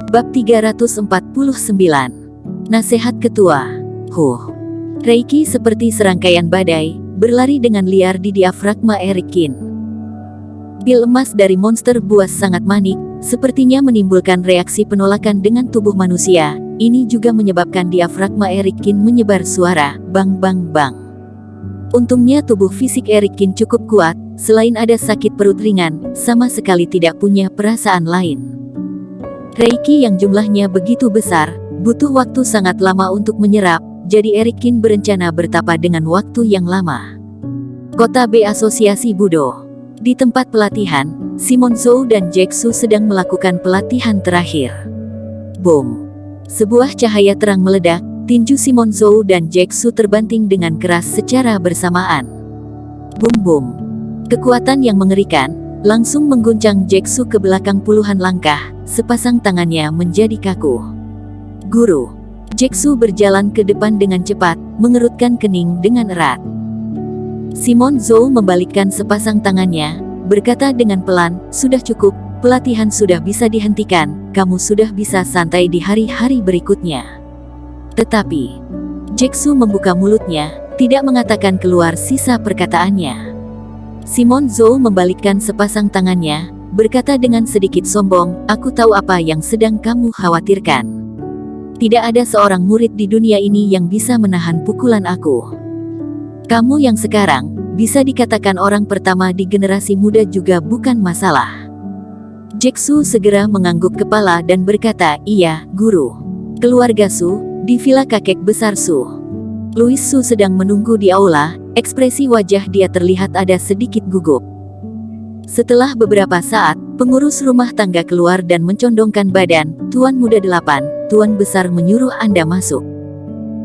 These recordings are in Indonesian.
Bab 349. Nasihat Ketua. Reiki seperti serangkaian badai, berlari dengan liar di diafragma Erikin. Pil emas dari monster buas sangat manik, sepertinya menimbulkan reaksi penolakan dengan tubuh manusia. Ini juga menyebabkan diafragma Erikin menyebar suara, bang bang bang. Untungnya tubuh fisik Erikin cukup kuat, selain ada sakit perut ringan, sama sekali tidak punya perasaan lain. Reiki yang jumlahnya begitu besar, butuh waktu sangat lama untuk menyerap, jadi Erikin berencana bertapa dengan waktu yang lama. Kota B Asosiasi Budo. Di tempat pelatihan, Simon Zhou dan Jack Su sedang melakukan pelatihan terakhir. Boom! Sebuah cahaya terang meledak, tinju Simon Zhou dan Jack Su terbanting dengan keras secara bersamaan. Boom boom! Kekuatan yang mengerikan langsung mengguncang Jack Su ke belakang puluhan langkah, sepasang tangannya menjadi kaku. Guru. Jack Su berjalan ke depan dengan cepat, mengerutkan kening dengan erat. Simon Zhou membalikkan sepasang tangannya, berkata dengan pelan, "Sudah cukup, pelatihan sudah bisa dihentikan, kamu sudah bisa santai di hari-hari berikutnya." Tetapi, Jack Su membuka mulutnya, tidak mengatakan keluar sisa perkataannya. Simon Zhou membalikkan sepasang tangannya, berkata dengan sedikit sombong, "Aku tahu apa yang sedang kamu khawatirkan. Tidak ada seorang murid di dunia ini yang bisa menahan pukulan aku. Kamu yang sekarang, bisa dikatakan orang pertama di generasi muda juga bukan masalah." Jack Su segera mengangguk kepala dan berkata, "Iya, guru. Keluarga Su, di villa kakek besar Su." Louis Su sedang menunggu di aula, ekspresi wajah dia terlihat ada sedikit gugup. Setelah beberapa saat, pengurus rumah tangga keluar dan mencondongkan badan, "Tuan Muda 8, Tuan Besar menyuruh Anda masuk."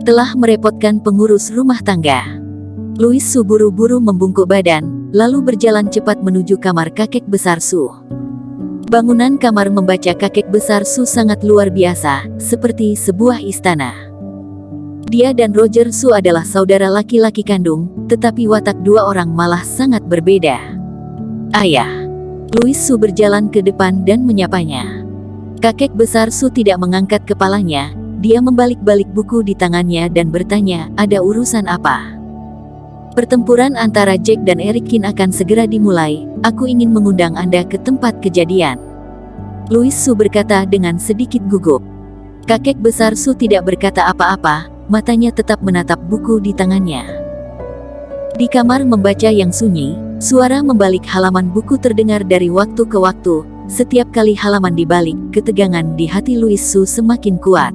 Telah merepotkan pengurus rumah tangga. Louis Su buru-buru membungkuk badan, lalu berjalan cepat menuju kamar kakek besar Su. Bangunan kamar membaca kakek besar Su sangat luar biasa, seperti sebuah istana. Dia dan Roger Su adalah saudara laki-laki kandung, tetapi watak dua orang malah sangat berbeda. "Ayah." Louis Su berjalan ke depan dan menyapanya. Kakek besar Su tidak mengangkat kepalanya, dia membalik-balik buku di tangannya dan bertanya, "Ada urusan apa?" "Pertempuran antara Jack dan Erikin akan segera dimulai, aku ingin mengundang Anda ke tempat kejadian." Louis Su berkata dengan sedikit gugup. Kakek besar Su tidak berkata apa-apa, matanya tetap menatap buku di tangannya. Di kamar membaca yang sunyi, suara membalik halaman buku terdengar dari waktu ke waktu. Setiap kali halaman dibalik, ketegangan di hati Louis Su semakin kuat.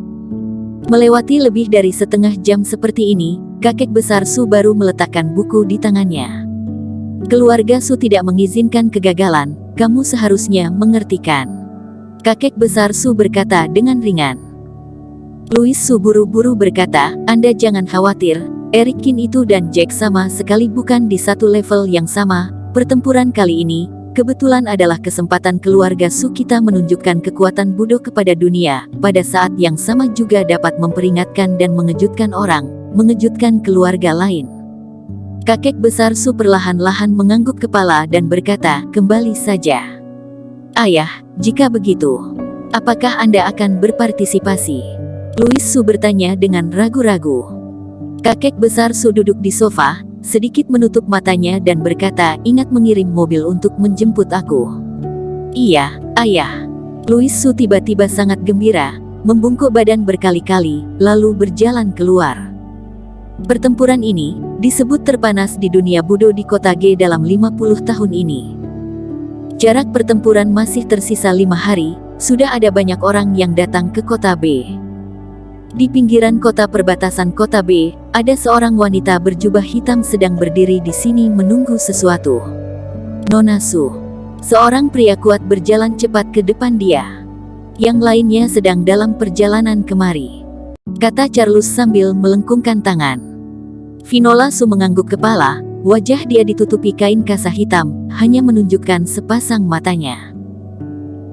Melewati lebih dari setengah jam seperti ini, kakek besar Su baru meletakkan buku di tangannya. "Keluarga Su tidak mengizinkan kegagalan, kamu seharusnya mengertikan." Kakek besar Su berkata dengan ringan. Louis Su buru-buru berkata, "Anda jangan khawatir, Erikin itu dan Jack sama sekali bukan di satu level yang sama. Pertempuran kali ini, kebetulan adalah kesempatan keluarga Su kita menunjukkan kekuatan Budo kepada dunia, pada saat yang sama juga dapat memperingatkan dan mengejutkan orang, mengejutkan keluarga lain." Kakek besar Su perlahan-lahan mengangguk kepala dan berkata, "Kembali saja. Ayah, jika begitu, apakah Anda akan berpartisipasi?" Louis Su bertanya dengan ragu-ragu. Kakek besar Su duduk di sofa, sedikit menutup matanya dan berkata, "Ingat mengirim mobil untuk menjemput aku." "Iya, ayah." Louis Su tiba-tiba sangat gembira, membungkuk badan berkali-kali, lalu berjalan keluar. Pertempuran ini disebut terpanas di dunia Budo di kota G dalam 50 tahun ini. Jarak pertempuran masih tersisa 5 hari, sudah ada banyak orang yang datang ke kota B. Di pinggiran kota perbatasan kota B, ada seorang wanita berjubah hitam sedang berdiri di sini menunggu sesuatu. "Nona Su." Seorang pria kuat berjalan cepat ke depan dia. "Yang lainnya sedang dalam perjalanan kemari," kata Charles sambil melengkungkan tangan. Vinola Su mengangguk kepala, wajah dia ditutupi kain kasah hitam, hanya menunjukkan sepasang matanya.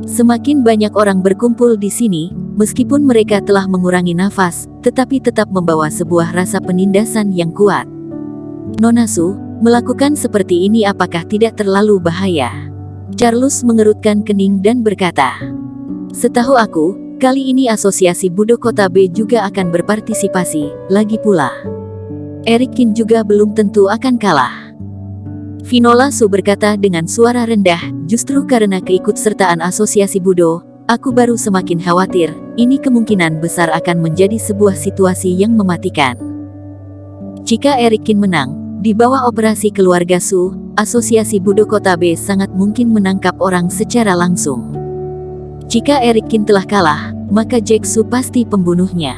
Semakin banyak orang berkumpul di sini, meskipun mereka telah mengurangi nafas, tetapi tetap membawa sebuah rasa penindasan yang kuat. "Nona Su, melakukan seperti ini apakah tidak terlalu bahaya?" Charles mengerutkan kening dan berkata, "Setahu aku, Kali ini Asosiasi Budo Kota B juga akan berpartisipasi, lagi pula. Eric Kin juga belum tentu akan kalah. Finola Su berkata dengan suara rendah, justru karena keikutsertaan Asosiasi Budo, aku baru semakin khawatir, ini kemungkinan besar akan menjadi sebuah situasi yang mematikan. Jika Eric Kin menang, di bawah operasi keluarga Su, Asosiasi Budo Kota B sangat mungkin menangkap orang secara langsung. Jika Eric Kin telah kalah, maka Jack Su pasti pembunuhnya.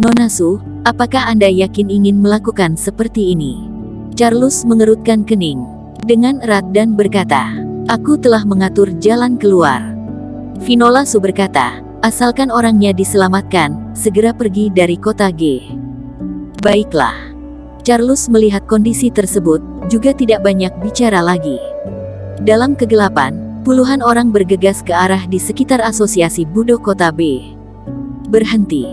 Nona Su, apakah Anda yakin ingin melakukan seperti ini? Charles mengerutkan kening dengan erat dan berkata, aku telah mengatur jalan keluar. Finola Su berkata, asalkan orangnya diselamatkan, segera pergi dari kota G. Baiklah. Charles melihat kondisi tersebut, juga tidak banyak bicara lagi. Dalam kegelapan, puluhan orang bergegas ke arah di sekitar Asosiasi Budo Kota B. Berhenti.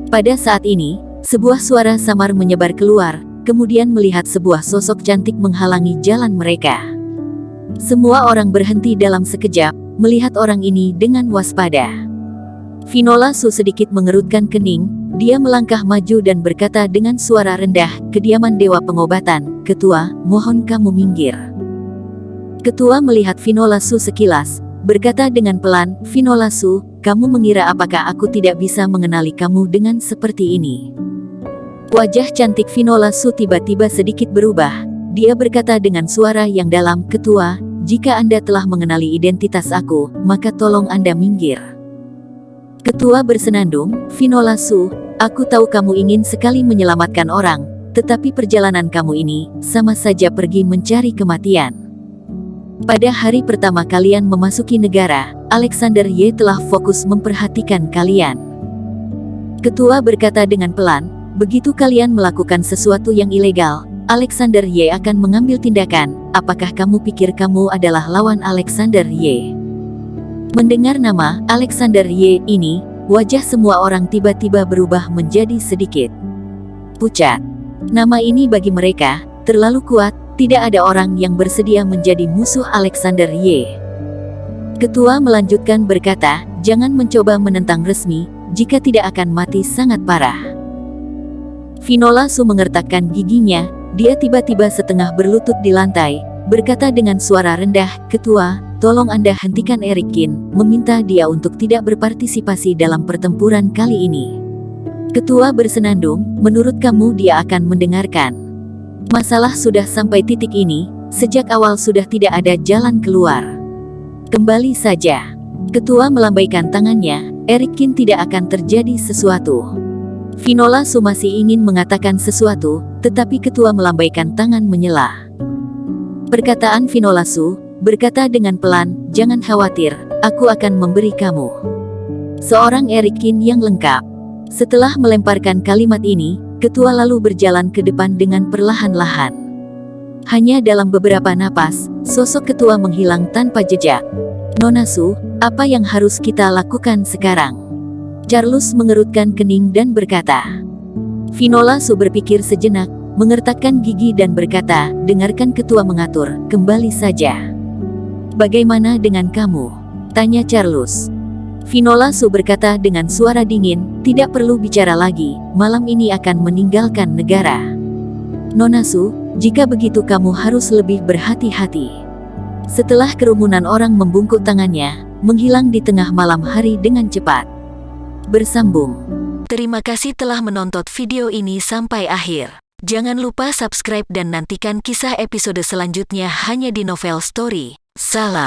Pada saat ini, sebuah suara samar menyebar keluar, kemudian melihat sebuah sosok cantik menghalangi jalan mereka. Semua orang berhenti dalam sekejap, melihat orang ini dengan waspada. Finola Su sedikit mengerutkan kening, dia melangkah maju dan berkata dengan suara rendah, kediaman Dewa Pengobatan, Ketua, mohon kamu minggir. Ketua melihat Finola Su sekilas, berkata dengan pelan, Finola Su, kamu mengira apakah aku tidak bisa mengenali kamu dengan seperti ini? Wajah cantik Finola Su tiba-tiba sedikit berubah, dia berkata dengan suara yang dalam, Ketua, jika Anda telah mengenali identitas aku, maka tolong Anda minggir. Ketua bersenandung, Finola Su, aku tahu kamu ingin sekali menyelamatkan orang, tetapi perjalanan kamu ini, sama saja pergi mencari kematian. Pada hari pertama kalian memasuki negara, Alexander Ye telah fokus memperhatikan kalian. Ketua berkata dengan pelan, begitu kalian melakukan sesuatu yang ilegal, Alexander Ye akan mengambil tindakan, apakah kamu pikir kamu adalah lawan Alexander Ye? Mendengar nama Alexander Ye ini, wajah semua orang tiba-tiba berubah menjadi sedikit pucat. Nama ini bagi mereka terlalu kuat, tidak ada orang yang bersedia menjadi musuh Alexander Ye. Ketua melanjutkan berkata, jangan mencoba menentang resmi, jika tidak akan mati sangat parah. Finola Su mengertakkan giginya, dia tiba-tiba setengah berlutut di lantai, berkata dengan suara rendah, Ketua, tolong Anda hentikan Eric Kin, meminta dia untuk tidak berpartisipasi dalam pertempuran kali ini. Ketua bersenandung, menurut kamu dia akan mendengarkan. Masalah sudah sampai titik ini, sejak awal sudah tidak ada jalan keluar. Kembali saja. Ketua melambaikan tangannya, Eric Kin tidak akan terjadi sesuatu. Finola Su masih ingin mengatakan sesuatu, tetapi ketua melambaikan tangan menyela. Perkataan Finola Su, berkata dengan pelan, jangan khawatir, aku akan memberi kamu seorang Eric Kin yang lengkap. Setelah melemparkan kalimat ini, ketua lalu berjalan ke depan dengan perlahan-lahan. Hanya dalam beberapa napas, sosok ketua menghilang tanpa jejak. Nona Su, apa yang harus kita lakukan sekarang? Charles mengerutkan kening dan berkata. Finola Su berpikir sejenak, mengertakkan gigi dan berkata, dengarkan ketua mengatur, kembali saja. Bagaimana dengan kamu? Tanya Charles. Finola Su berkata dengan suara dingin, tidak perlu bicara lagi, malam ini akan meninggalkan negara. Nona Su, jika begitu kamu harus lebih berhati-hati. Setelah kerumunan orang membungkuk tangannya, menghilang di tengah malam hari dengan cepat. Bersambung. Terima kasih telah menonton video ini sampai akhir. Jangan lupa subscribe dan nantikan kisah episode selanjutnya hanya di Novel Story. Salam.